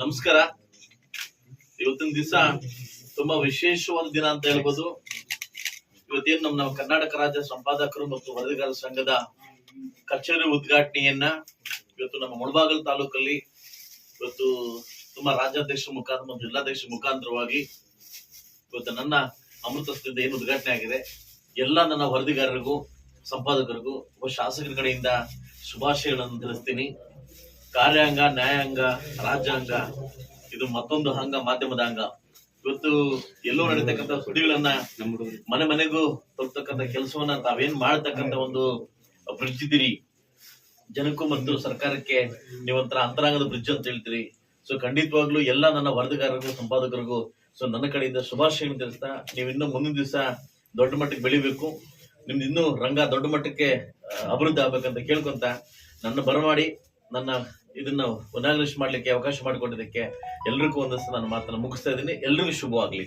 ನಮಸ್ಕಾರ. ಇವತ್ತಿನ ದಿವಸ ತುಂಬಾ ವಿಶೇಷವಾದ ದಿನ ಅಂತ ಹೇಳ್ಬೋದು. ಇವತ್ತೇನು ನಮ್ಮ ಕರ್ನಾಟಕ ರಾಜ್ಯ ಸಂಪಾದಕರು ಮತ್ತು ವರದಿಗಾರರ ಸಂಘದ ಕಚೇರಿ ಉದ್ಘಾಟನೆಯನ್ನ ಇವತ್ತು ನಮ್ಮ ಮುಳಬಾಗಿಲು ತಾಲೂಕಲ್ಲಿ ಇವತ್ತು ತುಂಬಾ ರಾಜ್ಯಾಧ್ಯಕ್ಷ ಮುಖಾಂತರ ಮತ್ತು ಜಿಲ್ಲಾಧ್ಯಕ್ಷ ಮುಖಾಂತರವಾಗಿ ಇವತ್ತು ನನ್ನ ಅಮೃತಸ್ಥದಿಂದ ಏನು ಉದ್ಘಾಟನೆ ಆಗಿದೆ. ಎಲ್ಲ ನನ್ನ ವರದಿಗಾರರಿಗೂ ಸಂಪಾದಕರಿಗೂ ಶಾಸಕರ ಕಡೆಯಿಂದ ಶುಭಾಶಯಗಳನ್ನು ತಿಳಿಸ್ತೀನಿ. ಕಾರ್ಯಾಂಗ, ನ್ಯಾಯಾಂಗ, ರಾಜ್ಯಾಂಗ ಇದು ಮತ್ತೊಂದು ಅಂಗ, ಮಾಧ್ಯಮದ ಅಂಗ. ಇವತ್ತು ಎಲ್ಲೋ ನಡೀತಕ್ಕಂಥ ಸುದ್ದಿಗಳನ್ನ ಮನೆ ಮನೆಗೂ ತಲುಪತಕ್ಕಂಥ ಕೆಲಸವನ್ನ ತಾವೇನ್ ಮಾಡ್ತಕ್ಕಂಥ ಒಂದು ಬ್ರಿಡ್ಜ್ ಇದ್ದೀರಿ. ಜನಕ್ಕೂ ಮತ್ತು ಸರ್ಕಾರಕ್ಕೆ ನೀವಂತರ ಅಂತರಂಗದ ಬ್ರಿಡ್ಜ್ ಅಂತ ಹೇಳ್ತೀರಿ. ಸೊ ಖಂಡಿತವಾಗ್ಲೂ ಎಲ್ಲ ನನ್ನ ವರದಿಗಾರರಿಗೂ ಸಂಪಾದಕರಿಗೂ ನನ್ನ ಕಡೆಯಿಂದ ಶುಭಾಶಯಗಳನ್ನು ತಿಳಿಸ್ತಾ, ನೀವು ಇನ್ನೂ ಮುಂದಿನ ದಿವಸ ದೊಡ್ಡ ಮಟ್ಟಕ್ಕೆ ಬೆಳಿಬೇಕು, ನಿಮ್ದು ಇನ್ನೂ ರಂಗ ದೊಡ್ಡ ಮಟ್ಟಕ್ಕೆ ಅಭಿವೃದ್ಧಿ ಆಗ್ಬೇಕಂತ ಕೇಳ್ಕೊಂತ ನನ್ನ ಬರಮಾಡಿ ನನ್ನ ಇದನ್ನ ಇನಾಗ್ರೇಷನ್ ಮಾಡ್ಲಿಕ್ಕೆ ಅವಕಾಶ ಮಾಡಿಕೊಟ್ಟಿದ್ದಕ್ಕೆ ಎಲ್ರಿಗೂ ಒಂದಷ್ಟು ನಾನು ಮಾತನ್ನ ಮುಗಿಸ್ತಾ ಇದ್ದೀನಿ. ಎಲ್ರಿಗೂ ಶುಭವಾಗ್ಲಿ.